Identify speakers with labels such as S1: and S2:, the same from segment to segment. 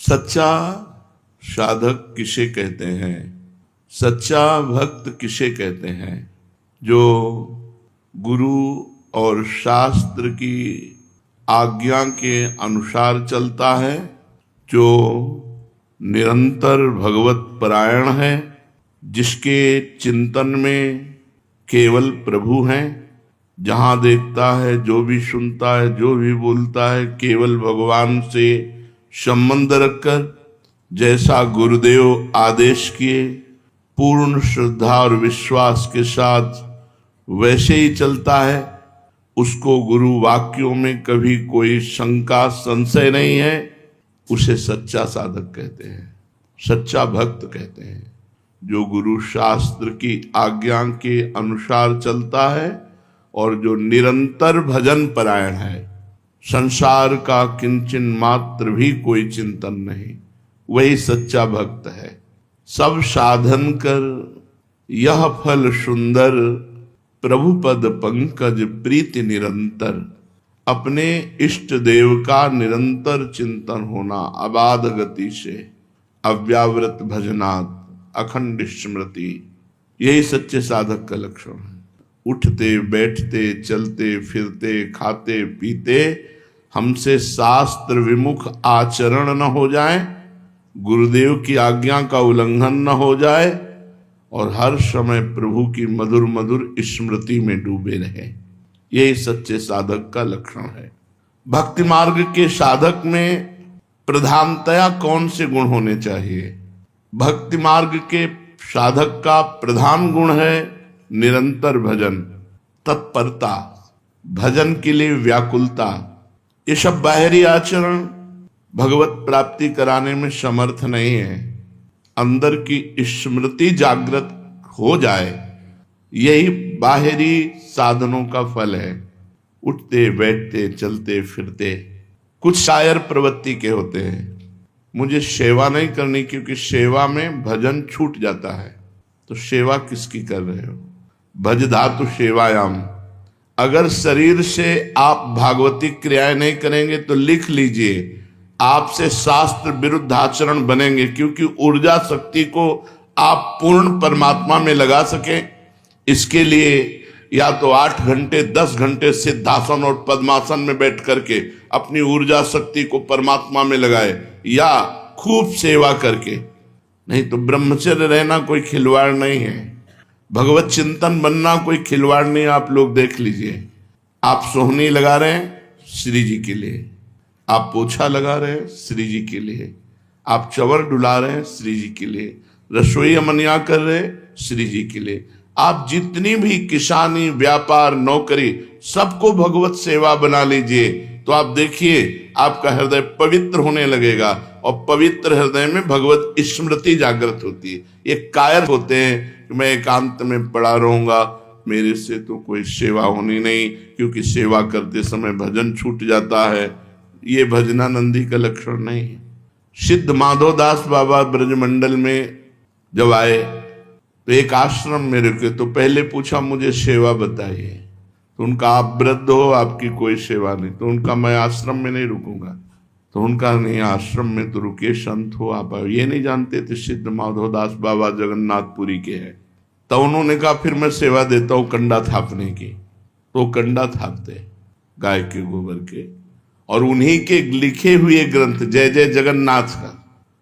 S1: सच्चा साधक किसे कहते हैं, सच्चा भक्त किसे कहते हैं? जो गुरु और शास्त्र की आज्ञा के अनुसार चलता है, जो निरंतर भगवत परायण है, जिसके चिंतन में केवल प्रभु हैं, जहाँ देखता है, जो भी सुनता है, जो भी बोलता है, केवल भगवान से संबंध रखकर जैसा गुरुदेव आदेश किए पूर्ण श्रद्धा और विश्वास के साथ वैसे ही चलता है, उसको गुरु वाक्यों में कभी कोई शंका संशय नहीं है, उसे सच्चा साधक कहते हैं, सच्चा भक्त कहते हैं। जो गुरु शास्त्र की आज्ञा के अनुसार चलता है और जो निरंतर भजन परायण है, संसार का किंचन मात्र भी कोई चिंतन नहीं, वही सच्चा भक्त है। सब साधन कर यह फल सुंदर, प्रभु पद पंकज प्रीति निरंतर। अपने इष्ट देव का निरंतर चिंतन होना अबाध गति से, अव्यावृत भजनात् अखंड स्मृति, यही सच्चे साधक का लक्षण है। उठते बैठते चलते फिरते खाते पीते हमसे शास्त्र विमुख आचरण न हो जाए, गुरुदेव की आज्ञा का उल्लंघन न हो जाए और हर समय प्रभु की मधुर मधुर स्मृति में डूबे रहे, यही सच्चे साधक का लक्षण है। भक्ति मार्ग के साधक में प्रधानतया कौन से गुण होने चाहिए? भक्ति मार्ग के साधक का प्रधान गुण है निरंतर भजन, तत्परता, भजन के लिए व्याकुलता। ये सब बाहरी आचरण भगवत प्राप्ति कराने में समर्थ नहीं है। अंदर की स्मृति जागृत हो जाए, यही बाहरी साधनों का फल है। उठते बैठते चलते फिरते, कुछ शायर प्रवृत्ति के होते हैं, मुझे सेवा नहीं करनी क्योंकि सेवा में भजन छूट जाता है। तो सेवा किसकी कर रहे हो? भज धातु सेवायाम। अगर शरीर से आप भागवती क्रियाएं नहीं करेंगे तो लिख लीजिए, आपसे शास्त्र विरुद्ध आचरण बनेंगे, क्योंकि ऊर्जा शक्ति को आप पूर्ण परमात्मा में लगा सकें, इसके लिए या तो 8 घंटे 10 घंटे सिद्धासन और पद्मासन में बैठ करके अपनी ऊर्जा शक्ति को परमात्मा में लगाए, या खूब सेवा करके। नहीं तो ब्रह्मचर्य रहना कोई खिलवाड़ नहीं है, भगवत चिंतन बनना कोई खिलवाड़ नहीं। आप लोग देख लीजिए, आप सोहनी लगा रहे हैं श्री जी के लिए, आप पोछा लगा रहे हैं श्री जी के लिए, आप चवर डुला रहे हैं श्री जी के लिए, रसोई अमनिया कर रहे हैं श्री जी के लिए। आप जितनी भी किसानी व्यापार नौकरी सबको भगवत सेवा बना लीजिए, तो आप देखिए आपका हृदय पवित्र होने लगेगा, और पवित्र हृदय में भगवत स्मृति जागृत होती है। ये कायर होते हैं कि मैं एकांत में पड़ा रहूंगा, मेरे से तो कोई सेवा होनी नहीं, क्योंकि सेवा करते समय भजन छूट जाता है। ये भजनानंदी का लक्षण नहीं है। सिद्ध माधोदास बाबा ब्रजमंडल में जब आए तो एक आश्रम में रुके, तो पहले पूछा मुझे सेवा बताइए। तो उनका आप वृद्ध हो, आपकी कोई सेवा नहीं। तो उनका मैं आश्रम में नहीं रुकूंगा। तो उनका नहीं, आश्रम में तो रुके, संत हो आप। ये नहीं जानते थे सिद्ध माधोदास बाबा जगन्नाथपुरी के हैं। तो उन्होंने कहा फिर मैं सेवा देता हूँ कंडा थापने की। तो कंडा थापते गाय के गोबर के, और उन्हीं के लिखे हुए ग्रंथ जय जय जगन्नाथ का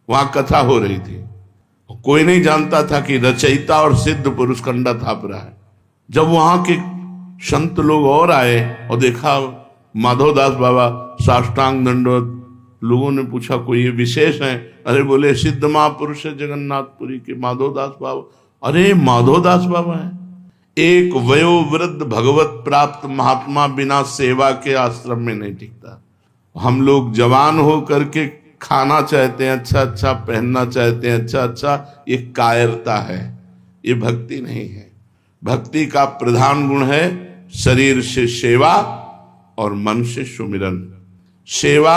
S1: वहां कथा हो रही थी। कोई नहीं जानता था कि रचयिता और सिद्ध पुरुष कंडा थाप रहा है। जब वहां के संत लोग और आए और देखा माधवदास बाबा साष्टांग दंडवत, लोगों ने पूछा कोई ये विशेष है? अरे बोले सिद्ध महापुरुष है जगन्नाथपुरी के माधवदास बाबा। अरे माधवदास बाबा है। एक वयोवृद्ध भगवत प्राप्त महात्मा बिना सेवा के आश्रम में नहीं टिकता। हम लोग जवान हो करके खाना चाहते हैं, अच्छा अच्छा पहनना चाहते हैं, अच्छा अच्छा, ये कायरता है, ये भक्ति नहीं है। भक्ति का प्रधान गुण है शरीर से सेवा और मन से सुमिरन। सेवा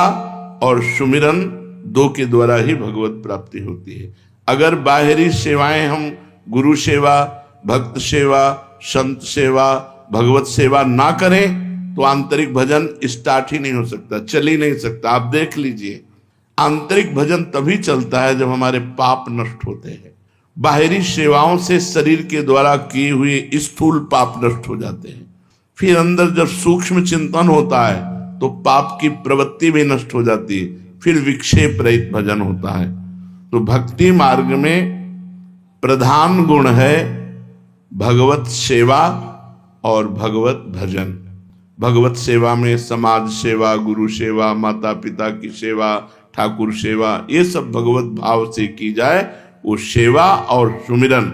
S1: और सुमिरन दो के द्वारा ही भगवत प्राप्ति होती है। अगर बाहरी सेवाएं हम गुरु सेवा, भक्त सेवा, संत सेवा, भगवत सेवा ना करें तो आंतरिक भजन स्टार्ट ही नहीं हो सकता, चल ही नहीं सकता। आप देख लीजिए, आंतरिक भजन तभी चलता है जब हमारे पाप नष्ट होते हैं। बाहरी सेवाओं से शरीर के द्वारा किए हुए स्थूल पाप नष्ट हो जाते हैं। फिर अंदर जब सूक्ष्म चिंतन होता है तो पाप की प्रवृत्ति भी नष्ट हो जाती है, फिर विक्षेप रहित भजन होता है। तो भक्ति मार्ग में प्रधान गुण है भगवत सेवा और भगवत भजन। भगवत सेवा में समाज सेवा, गुरु सेवा, माता पिता की सेवा, ठाकुर सेवा, ये सब भगवत भाव से की जाए, वो सेवा और सुमिरन,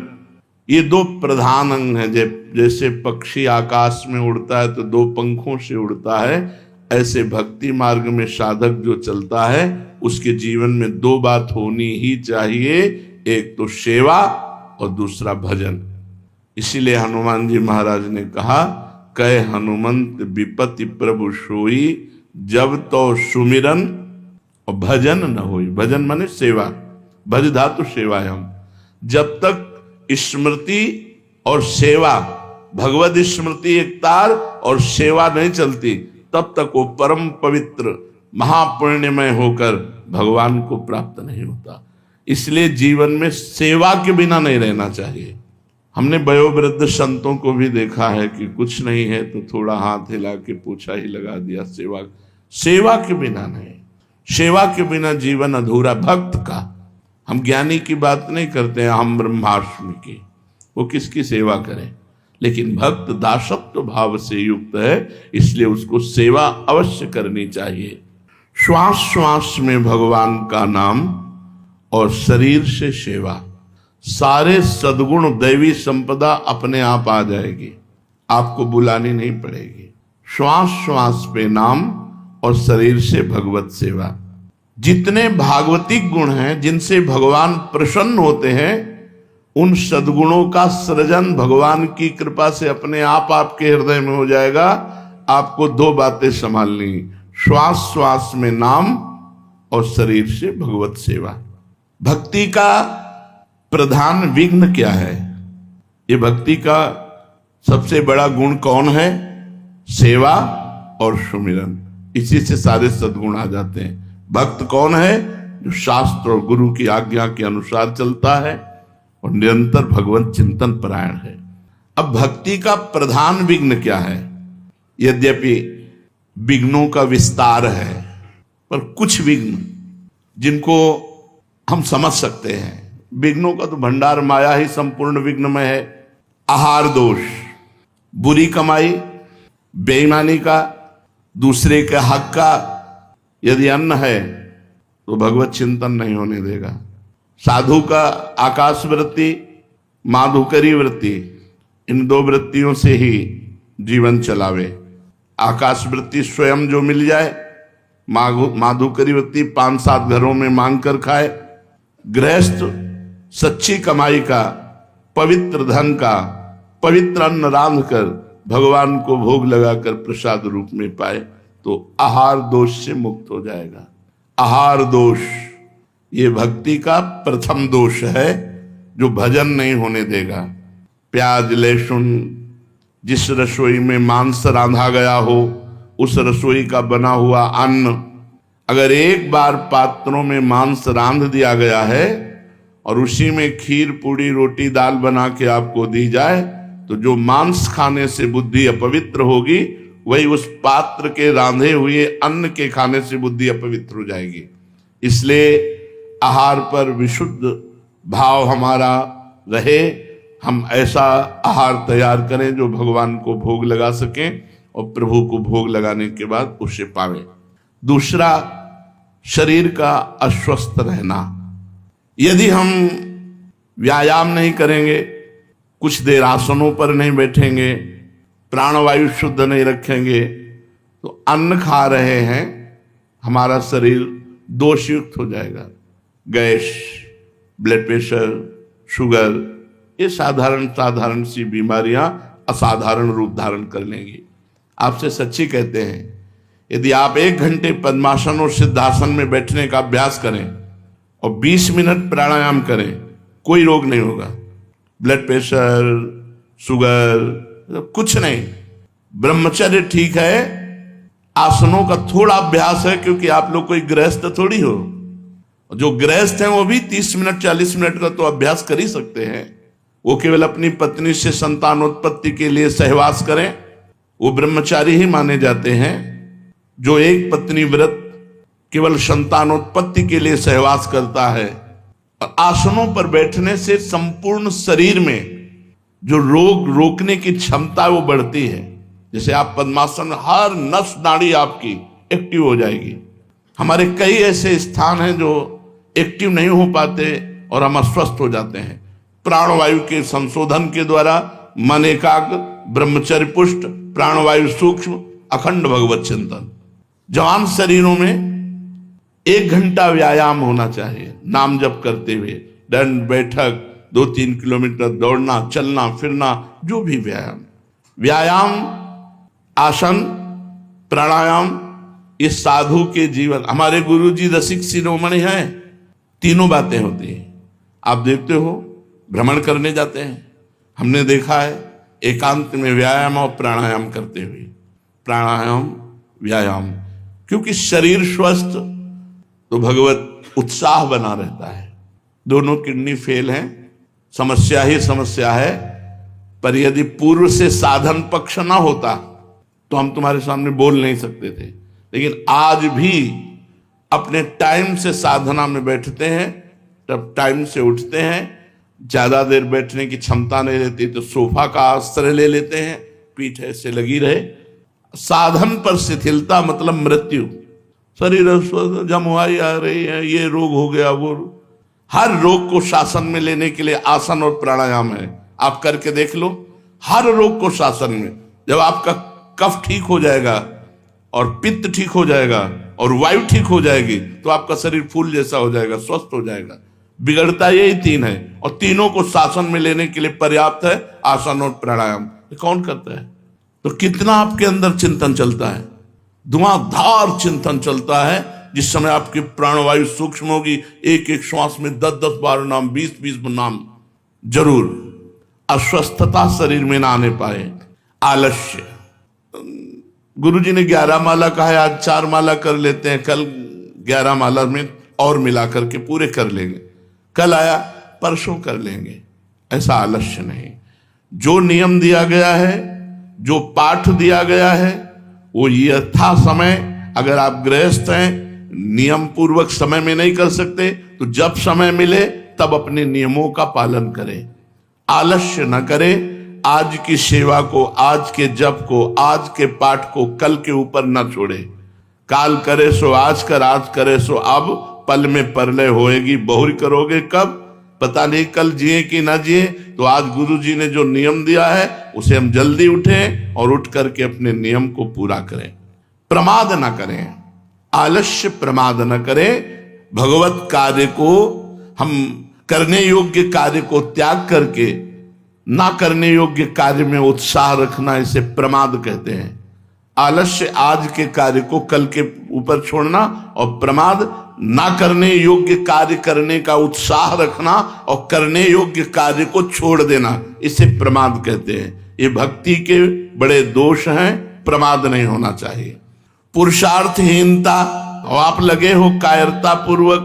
S1: ये दो प्रधान अंग हैं। जैसे पक्षी आकाश में उड़ता है तो दो पंखों से उड़ता है, ऐसे भक्ति मार्ग में साधक जो चलता है उसके जीवन में दो बात होनी ही चाहिए, एक तो सेवा और दूसरा भजन। इसीलिए हनुमान जी महाराज ने कहा, कह हनुमंत विपत्ति प्रभु सोई, जब तो सुमिरन और भजन न होई। भजन माने सेवा, भज धातु सेवायम। जब तक स्मृति और सेवा, भगवत स्मृति एक तार और सेवा नहीं चलती, तब तक वो परम पवित्र महापुण्यमय होकर भगवान को प्राप्त नहीं होता। इसलिए जीवन में सेवा के बिना नहीं रहना चाहिए। हमने वयोवृद्ध संतों को भी देखा है कि कुछ नहीं है तो थोड़ा हाथ हिला के पोछा ही लगा दिया, सेवा के बिना नहीं। सेवा के बिना जीवन अधूरा। भक्त का, हम ज्ञानी की बात नहीं करते हैं, हम ब्रह्माष्टमी की, वो किसकी सेवा करें, लेकिन भक्त दासत्व भाव से युक्त है, इसलिए उसको सेवा अवश्य करनी चाहिए। श्वास श्वास में भगवान का नाम और शरीर से सेवा, सारे सद्गुण दैवी संपदा अपने आप आ जाएगी, आपको बुलानी नहीं पड़ेगी। श्वास श्वास पे नाम और शरीर से भगवत सेवा। जितने भागवतिक गुण हैं जिनसे भगवान प्रसन्न होते हैं, उन सद्गुणों का सृजन भगवान की कृपा से अपने आप आपके हृदय में हो जाएगा। आपको दो बातें संभालनी, श्वास श्वास में नाम और शरीर से भगवत सेवा। भक्ति का प्रधान विघ्न क्या है? ये भक्ति का सबसे बड़ा गुण कौन है? सेवा और सुमिरन। इसी से सारे सद्गुण आ जाते हैं। भक्त कौन है? जो शास्त्र और गुरु की आज्ञा के अनुसार चलता है और निरंतर भगवत चिंतन परायण है। अब भक्ति का प्रधान विघ्न क्या है? यद्यपि विघ्नों का विस्तार है, पर कुछ विघ्न जिनको हम समझ सकते हैं। विघ्नों का तो भंडार माया ही संपूर्ण विघ्नमय है। आहार दोष, बुरी कमाई, बेईमानी का, दूसरे के हक का यदि अन्न है तो भगवत चिंतन नहीं होने देगा। साधु का आकाश वृत्ति, माधुकरी वृत्ति, इन दो वृत्तियों से ही जीवन चलावे। आकाश वृत्ति स्वयं जो मिल जाए, माधुकरी वृत्ति 5-7 घरों में मांग कर खाए। गृहस्थ सच्ची कमाई का, पवित्र धन का, पवित्र अन्न रांध कर भगवान को भोग लगाकर प्रसाद रूप में पाए तो आहार दोष से मुक्त हो जाएगा। आहार दोष ये भक्ति का प्रथम दोष है जो भजन नहीं होने देगा। प्याज लहसुन, जिस रसोई में मांस रांधा गया हो, उस रसोई का बना हुआ अन्न अगर एक बार पात्रों में मांस रांध दिया गया है और उसी में खीर पूड़ी रोटी दाल बना के आपको दी जाए, तो जो मांस खाने से बुद्धि अपवित्र होगी, वही उस पात्र के रांधे हुए अन्न के खाने से बुद्धि अपवित्र हो जाएगी। इसलिए आहार पर विशुद्ध भाव हमारा रहे। हम ऐसा आहार तैयार करें जो भगवान को भोग लगा सकें और प्रभु को भोग लगाने के बाद उसे पावे। दूसरा, शरीर का अस्वस्थ रहना। यदि हम व्यायाम नहीं करेंगे, कुछ देर आसनों पर नहीं बैठेंगे, प्राणवायु शुद्ध नहीं रखेंगे, तो अन्न खा रहे हैं, हमारा शरीर दोषयुक्त हो जाएगा। गैस, ब्लड प्रेशर, शुगर, ये साधारण सी बीमारियां असाधारण रूप धारण कर लेंगी। आपसे सच्ची कहते हैं, यदि आप 1 घंटे पद्मासन और सिद्धासन में बैठने का अभ्यास करें और 20 मिनट प्राणायाम करें, कोई रोग नहीं होगा। ब्लड प्रेशर, शुगर, कुछ नहीं। ब्रह्मचर्य ठीक है, आसनों का थोड़ा अभ्यास है, क्योंकि आप लोग कोई गृहस्थ थोड़ी हो, जो गृहस्थ हैं वो भी 30 मिनट 40 मिनट का तो अभ्यास कर ही सकते हैं। वो केवल अपनी पत्नी से संतानोत्पत्ति के लिए सहवास करें, वो ब्रह्मचारी ही माने जाते हैं। जो एक पत्नी व्रत केवल संतानोत्पत्ति के लिए सहवास करता है, और आसनों पर बैठने से संपूर्ण शरीर में जो रोग रोकने की क्षमता वो बढ़ती है। जैसे आप पद्मासन, हर नस नाड़ी आपकी एक्टिव हो जाएगी। हमारे कई ऐसे स्थान हैं जो एक्टिव नहीं हो पाते और हम अस्वस्थ हो जाते हैं। प्राणवायु के संशोधन के द्वारा मन एकाग्र, ब्रह्मचर्य पुष्ट, प्राणवायु सूक्ष्म, अखंड भगवत चिंतन। जवान शरीरों में 1 घंटा व्यायाम होना चाहिए, नाम जप करते हुए, दंड बैठक, 2-3 किलोमीटर दौड़ना, चलना फिरना, जो भी व्यायाम, आसन, प्राणायाम, इस साधु के जीवन। हमारे गुरुजी रसिक शिरोमणि हैं, तीनों बातें होती हैं। आप देखते हो भ्रमण करने जाते हैं, हमने देखा है एकांत में व्यायाम और प्राणायाम करते हुए, प्राणायाम व्यायाम, क्योंकि शरीर स्वस्थ तो भगवत उत्साह बना रहता है। दोनों किडनी फेल हैं, समस्या ही समस्या है। पर यदि पूर्व से साधन पक्ष ना होता तो हम तुम्हारे सामने बोल नहीं सकते थे। लेकिन आज भी अपने टाइम से साधना में बैठते हैं, तब टाइम से उठते हैं। ज्यादा देर बैठने की क्षमता नहीं रहती तो सोफा का आश्रय ले लेते हैं, पीठ ऐसे लगी रहे। साधन पर शिथिलता मतलब मृत्यु। शरीर जमुआई आ रही है, ये रोग हो गया, वो। हर रोग को शासन में लेने के लिए आसन और प्राणायाम है। आप करके देख लो, हर रोग को शासन में। जब आपका कफ ठीक हो जाएगा और पित्त ठीक हो जाएगा और वायु ठीक हो जाएगी तो आपका शरीर फूल जैसा हो जाएगा, स्वस्थ हो जाएगा। बिगड़ता यही 3 है, और तीनों को शासन में लेने के लिए पर्याप्त है आसन और प्राणायाम। ये कौन करता है? तो कितना आपके अंदर चिंतन चलता है, धुआंधार चिंतन चलता है। जिस समय आपकी प्राणवायु सूक्ष्म होगी, एक एक श्वास में 10-10 बार नाम, 20-20 नाम जरूर। अस्वस्थता शरीर में ना आने पाए। आलस्य, गुरुजी ने 11 माला कहा है, आज 4 माला कर लेते हैं, कल 11 माला में और मिला करके पूरे कर लेंगे। कल आया परसों कर लेंगे, ऐसा आलस्य नहीं। जो नियम दिया गया है, जो पाठ दिया गया है, वो यथा समय, अगर आप गृहस्थ हैं, नियम पूर्वक समय में नहीं कर सकते तो जब समय मिले तब अपने नियमों का पालन करें। आलस्य न करें। आज की सेवा को, आज के जप को, आज के पाठ को कल के ऊपर न छोड़े। काल करे सो आज कर, आज करे सो अब, पल में परलय होएगी, बहुरी करोगे कब, पता नहीं कल जिए कि ना जिए। तो आज गुरु जी ने जो नियम दिया है उसे हम जल्दी उठें और उठ करके अपने नियम को पूरा करें। प्रमाद न करें, आलस्य प्रमाद न करें। भगवत कार्य को, हम करने योग्य कार्य को त्याग करके ना करने योग्य कार्य में उत्साह रखना, इसे प्रमाद कहते हैं। आलस्य आज के कार्य को कल के ऊपर छोड़ना, और प्रमाद ना करने योग्य कार्य करने का उत्साह रखना और करने योग्य कार्य को छोड़ देना, इसे प्रमाद कहते हैं। ये भक्ति के बड़े दोष हैं, प्रमाद नहीं होना चाहिए। पुरुषार्थहीनता, और आप लगे हो कायरता पूर्वक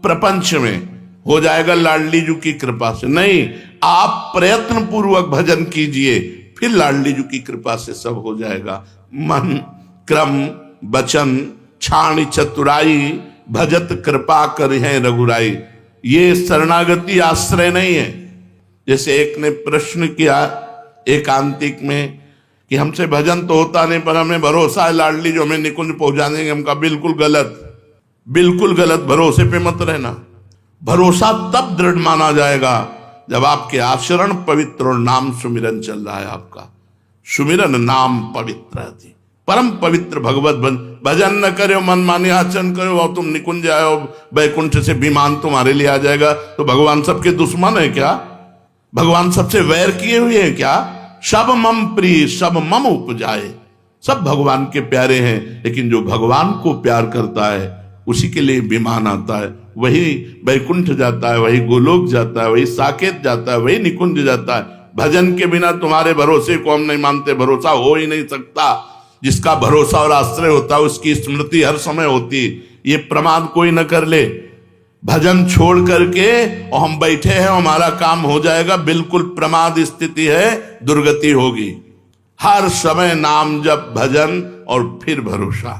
S1: प्रपंच में, हो जाएगा लाडली जी की कृपा से। नहीं, आप प्रयत्न पूर्वक भजन कीजिए, फिर लाडली जी की कृपा से सब हो जाएगा। मन, क्रम, वचन, छाणी चतुराई, भजत कृपा कर है रघुराई। ये शरणागति आश्रय नहीं है। जैसे एक ने प्रश्न किया एकांतिक में कि हमसे भजन तो होता नहीं, पर हमें भरोसा है लाडली जो हमें निकुंज पहुंचा देंगे। हमका बिल्कुल गलत, बिल्कुल गलत। भरोसे पे मत रहना। भरोसा तब दृढ़ माना जाएगा जब आपके आचरण पवित्र और नाम सुमिरन चल रहा है। आपका सुमिरन नाम पवित्र थी, परम पवित्र भगवत भजन न करो, मनमानी आचरण करो और तुम निकुंज आओ, वैकुंठ से विमान तुम्हारे लिए आ जाएगा। तो भगवान सबके दुश्मन है क्या? भगवान सबसे वैर किए हुए हैं क्या? सब मम प्रिय सब मम उपजाए। सब भगवान के प्यारे हैं, लेकिन जो भगवान को प्यार करता है उसी के लिए विमान आता है। वही वैकुंठ जाता है, वही गोलोक जाता है, वही साकेत जाता है, वही निकुंज जाता है। भजन के बिना तुम्हारे भरोसे को हम नहीं मानते, भरोसा हो ही नहीं सकता। जिसका भरोसा और आश्रय होता है उसकी स्मृति हर समय होती। ये प्रमाद कोई न कर ले। भजन छोड़ करके और हम बैठे हैं हमारा काम हो जाएगा, बिल्कुल प्रमाद स्थिति है, दुर्गति होगी। हर समय नाम जप, भजन और फिर भरोसा,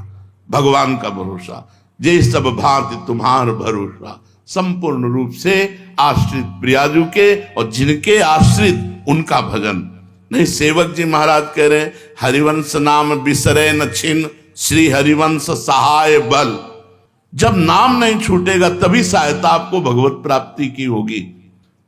S1: भगवान का भरोसा। जे सब भांति तुम्हार भरोसा, संपूर्ण रूप से आश्रित प्रियाजू के और जिनके आश्रित उनका भजन। नहीं, सेवक जी महाराज कह रहे हैं हरिवंश नाम बिसरे न छिन, श्री हरिवंश सहाय बल। जब नाम नहीं छूटेगा तभी सहायता आपको भगवत प्राप्ति की होगी।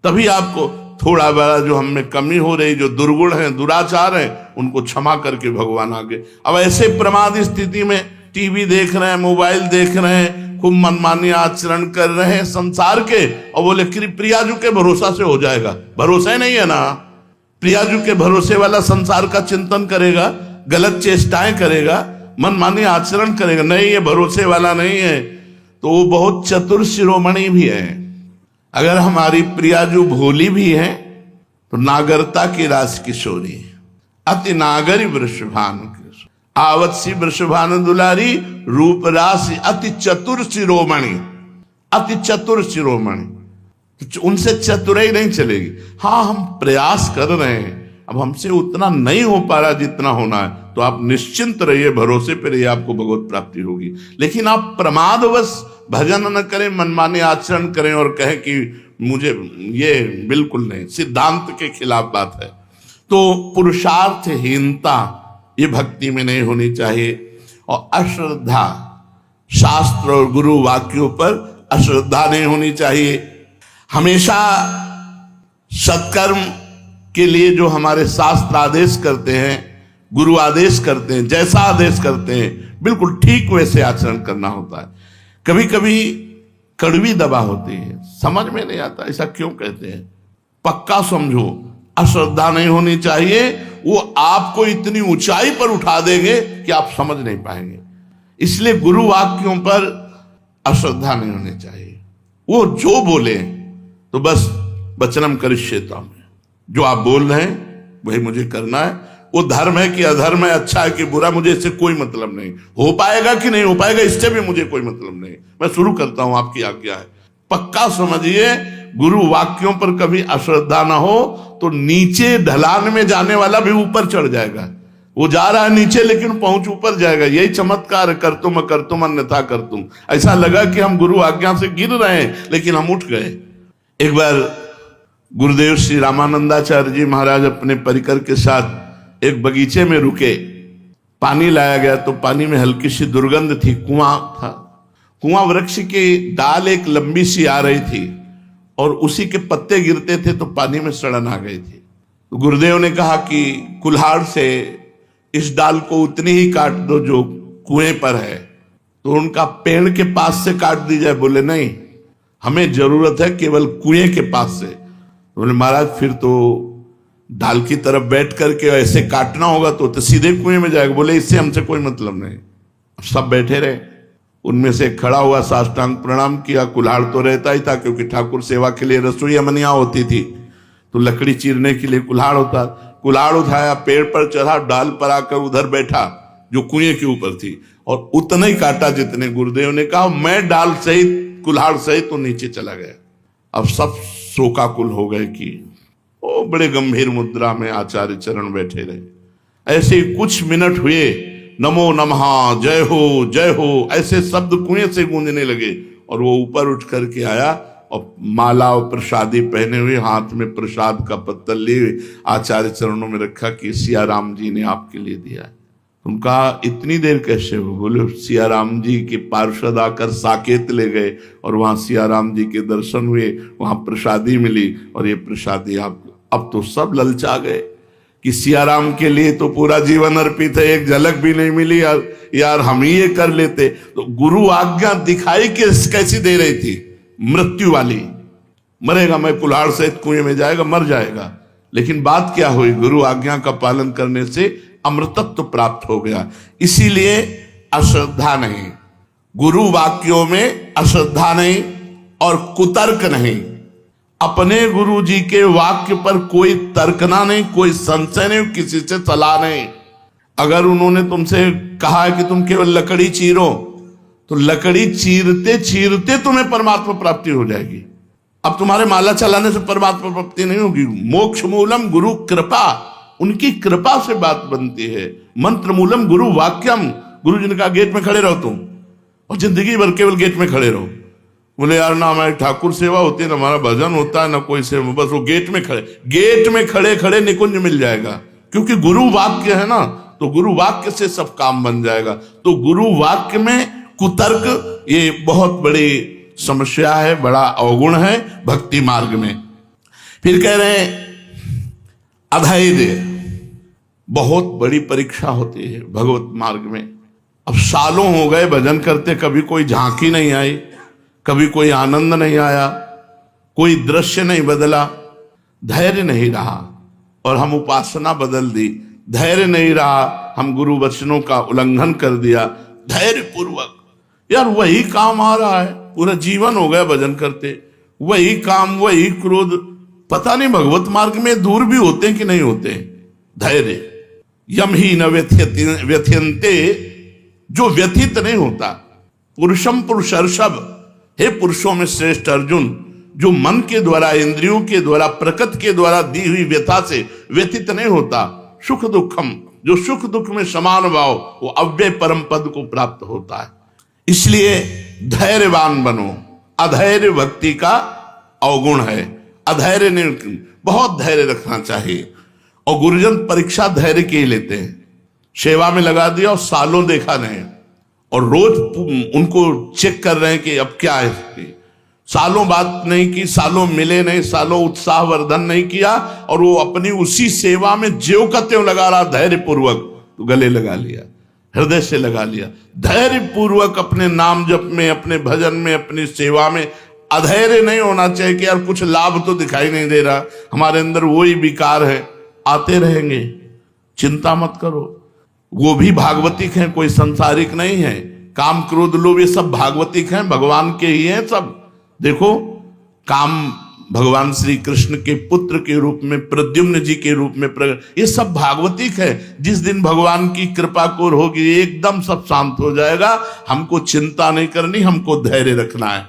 S1: तभी आपको थोड़ा बड़ा जो हम में कमी हो रही, जो दुर्गुण है, दुराचार है, उनको क्षमा करके भगवान आगे। अब ऐसे प्रमाद स्थिति में टीवी देख रहे हैं, मोबाइल देख रहे हैं, खूब मनमानी आचरण कर रहे हैं संसार के, और बोले कि प्रियाजू के भरोसा से हो जाएगा। भरोसा ही नहीं है ना। प्रियाजू के भरोसे वाला संसार का चिंतन करेगा, गलत चेष्टाएं करेगा, मनमानी आचरण करेगा, नहीं ये भरोसे वाला नहीं है, तो वो बहुत चतुर शिरोमणि भी है। अगर हमारी प्रियाजू भोली भी है तो नागरता की रास किशोरी, अति नागरी वृषभानु, आवत सी वृषभानु दुलारी, रूप राशि अति चतुर शिरोमणि, अति चतुर शिरोमणि। उनसे चतुराई नहीं चलेगी। हाँ, हम प्रयास कर रहे हैं, अब हमसे उतना नहीं हो पा रहा जितना होना है, तो आप निश्चिंत रहिए, भरोसे पे रहिए, आपको भगवत प्राप्ति होगी। लेकिन आप प्रमादवश भजन न करें, मनमाने आचरण करें और कहें कि मुझे, ये बिल्कुल नहीं, सिद्धांत के खिलाफ बात है। तो पुरुषार्थहीनता ये भक्ति में नहीं होनी चाहिए। और अश्रद्धा, शास्त्र और गुरु वाक्यों पर अश्रद्धा नहीं होनी चाहिए। हमेशा सत्कर्म के लिए जो हमारे शास्त्र आदेश करते हैं, गुरु आदेश करते हैं, जैसा आदेश करते हैं बिल्कुल ठीक वैसे आचरण करना होता है। कभी कभी कड़वी दवा होती है, समझ में नहीं आता ऐसा क्यों कहते हैं। पक्का समझो, अश्रद्धा नहीं होनी चाहिए। वो आपको इतनी ऊंचाई पर उठा देंगे कि आप समझ नहीं पाएंगे। इसलिए गुरु वाक्यों पर अश्रद्धा नहीं होनी चाहिए। वो जो बोले तो बस वचनम करिष्येताम, जो आप बोल रहे हैं वही मुझे करना है। वो धर्म है कि अधर्म है, अच्छा है कि बुरा, मुझे इससे कोई मतलब नहीं। हो पाएगा कि नहीं हो पाएगा इससे भी मुझे कोई मतलब नहीं। मैं शुरू करता हूं, आपकी आज्ञा है। पक्का समझिए, गुरु वाक्यों पर कभी अश्रद्धा ना हो तो नीचे ढलान में जाने वाला भी ऊपर चढ़ जाएगा। वो जा रहा है नीचे लेकिन पहुंच ऊपर जाएगा। यही चमत्कार, कर तुम अन्यथा कर तुम। ऐसा लगा कि हम गुरु आज्ञा से गिर रहे हैं लेकिन हम उठ गए। एक बार गुरुदेव श्री रामानंदाचार्य जी महाराज अपने परिकर के साथ एक बगीचे में रुके। पानी लाया गया तो पानी में हल्की सी दुर्गंध थी। कुआं था, कुआं वृक्ष की डाल एक लंबी सी आ रही थी और उसी के पत्ते गिरते थे तो पानी में सड़न आ गई थी। तो गुरुदेव ने कहा कि कुल्हाड़ से इस डाल को उतनी ही काट दो जो कुएं पर है। तो उनका पेड़ के पास से काट दी जाए। बोले नहीं, हमें जरूरत है केवल कुएं के पास से। बोले महाराज फिर तो डाल की तरफ बैठ करके ऐसे काटना होगा तो सीधे कुएं में जाएगा। बोले इससे हमसे कोई मतलब नहीं। सब बैठे रहे, उनमें से खड़ा हुआ, साष्टांग प्रणाम किया। कुल्हाड़ तो रहता ही था क्योंकि ठाकुर सेवा के लिए रसोई अमनिया होती थी, तो लकड़ी चीरने के लिए कुल्हाड़ होता। कुल्हाड़ उठाया, पेड़ पर चढ़ा, डाल पर आकर उधर बैठा जो कुएं के ऊपर थी और उतना ही काटा जितने गुरुदेव ने कहा। मैं डाल सहित कुल्हाड़ सहित तो नीचे चला गया। अब सब शोकाकुल हो गए कि ओ, बड़े गंभीर मुद्रा में आचार्य चरण बैठे रहे। ऐसे कुछ मिनट हुए, नमो नमः, जय हो ऐसे शब्द कुएं से गूंजने लगे और वो ऊपर उठ करके आया और माला और प्रसादी पहने हुए, हाथ में प्रसाद का पत्तल लिए आचार्य चरणों में रखा कि सिया राम जी ने आपके लिए दिया है। उनका इतनी देर कैसे हो? बोले सिया राम जी के पार्षद आकर साकेत ले गए और वहां सिया राम जी के दर्शन हुए, वहां प्रसादी मिली और ये प्रसादी आप। अब तो सब ललचा गए कि सिया राम के लिए तो पूरा जीवन अर्पित है, एक झलक भी नहीं मिली यार हम ही ये कर लेते। तो गुरु आज्ञा दिखाई कैसी दे रही थी? मृत्यु वाली। मरेगा, मैं कुल्हाड़ सहित कुएं में जाएगा, मर जाएगा। लेकिन बात क्या हुई? गुरु आज्ञा का पालन करने से अमृतत्व प्राप्त हो गया। इसीलिए अश्रद्धा नहीं, गुरु वाक्यों में अश्रद्धा नहीं और कुतर्क नहीं। अपने गुरु जी के वाक्य पर कोई तर्कना नहीं, कोई संशय नहीं, किसी से सलाह नहीं। अगर उन्होंने तुमसे कहा है कि तुम केवल लकड़ी चीरो तो लकड़ी चीरते चीरते तुम्हें परमात्मा प्राप्ति हो जाएगी। अब तुम्हारे माला चलाने से परमात्मा प्राप्ति नहीं होगी। मोक्ष मूलम गुरु कृपा, उनकी कृपा से बात बनती है। मंत्र मूलम गुरु वाक्यम, गुरु जी ने कहा गेट में खड़े रहो तुम, और जिंदगी भर केवल गेट में खड़े रहो। बोले यार ना हमारी ठाकुर सेवा होती है, ना हमारा भजन होता है, ना कोई सेवा, बस वो गेट में खड़े खड़े निकुंज मिल जाएगा। क्योंकि गुरु वाक्य है ना, तो गुरु वाक्य से सब काम बन जाएगा। तो गुरु वाक्य में कुतर्क ये बहुत बड़ी समस्या है, बड़ा अवगुण है भक्ति मार्ग में। फिर कह रहे हैं अधैर्य, बहुत बड़ी परीक्षा होती है भगवत मार्ग में। अब सालों हो गए भजन करते, कभी कोई झांकी नहीं आई, कभी कोई आनंद नहीं आया, कोई दृश्य नहीं बदला, धैर्य नहीं रहा। और हम उपासना बदल दी, धैर्य नहीं रहा, हम गुरु वचनों का उल्लंघन कर दिया। धैर्य पूर्वक यार वही काम आ रहा है, पूरा जीवन हो गया भजन करते, वही काम, वही क्रोध। पता नहीं भगवत मार्ग में दूर भी होते हैं कि नहीं होते। धैर्य यम ही न व्यथ्यन्ते, जो व्यथित नहीं होता। पुरुषम पुरुषर्षभ, हे पुरुषों में श्रेष्ठ अर्जुन, जो मन के द्वारा, इंद्रियों के द्वारा, प्रकृति के द्वारा दी हुई व्यथा से व्यथित नहीं होता। सुख दुखम, जो सुख दुख में समान भाव, वो अव्यय परम पद को प्राप्त होता है। इसलिए धैर्यवान बनो। अधैर्य भक्ति का अवगुण है। अधैर्य नहीं, बहुत धैर्य रखना चाहिए। और गुरुजन परीक्षा धैर्य की ही लेते हैं। सेवा में लगा दिया और सालों देखा नहीं, और रोज उनको चेक कर रहे हैं कि अब क्या है। सालों बात नहीं की, सालों मिले नहीं, सालों उत्साह वर्धन नहीं किया, और वो अपनी उसी सेवा में ज्यों का त्यों लगा रहा धैर्य पूर्वक, तो गले लगा लिया, हृदय से लगा लिया। धैर्य पूर्वक अपने नाम जप में, अपने भजन में, अपनी सेवा में अधैर्य नहीं होना चाहिए कि यार कुछ लाभ तो दिखाई नहीं दे रहा, हमारे अंदर वही विकार है, आते रहेंगे, चिंता मत करो। वो भी भागवतिक हैं, कोई संसारिक नहीं है। काम क्रोध लोभ ये सब भागवतिक हैं, भगवान के ही हैं सब। देखो काम भगवान श्री कृष्ण के पुत्र के रूप में, प्रद्युम्न जी के रूप में प्रकट, ये सब भागवतिक है। जिस दिन भगवान की कृपा को होगी एकदम सब शांत हो जाएगा। हमको चिंता नहीं करनी, हमको धैर्य रखना है।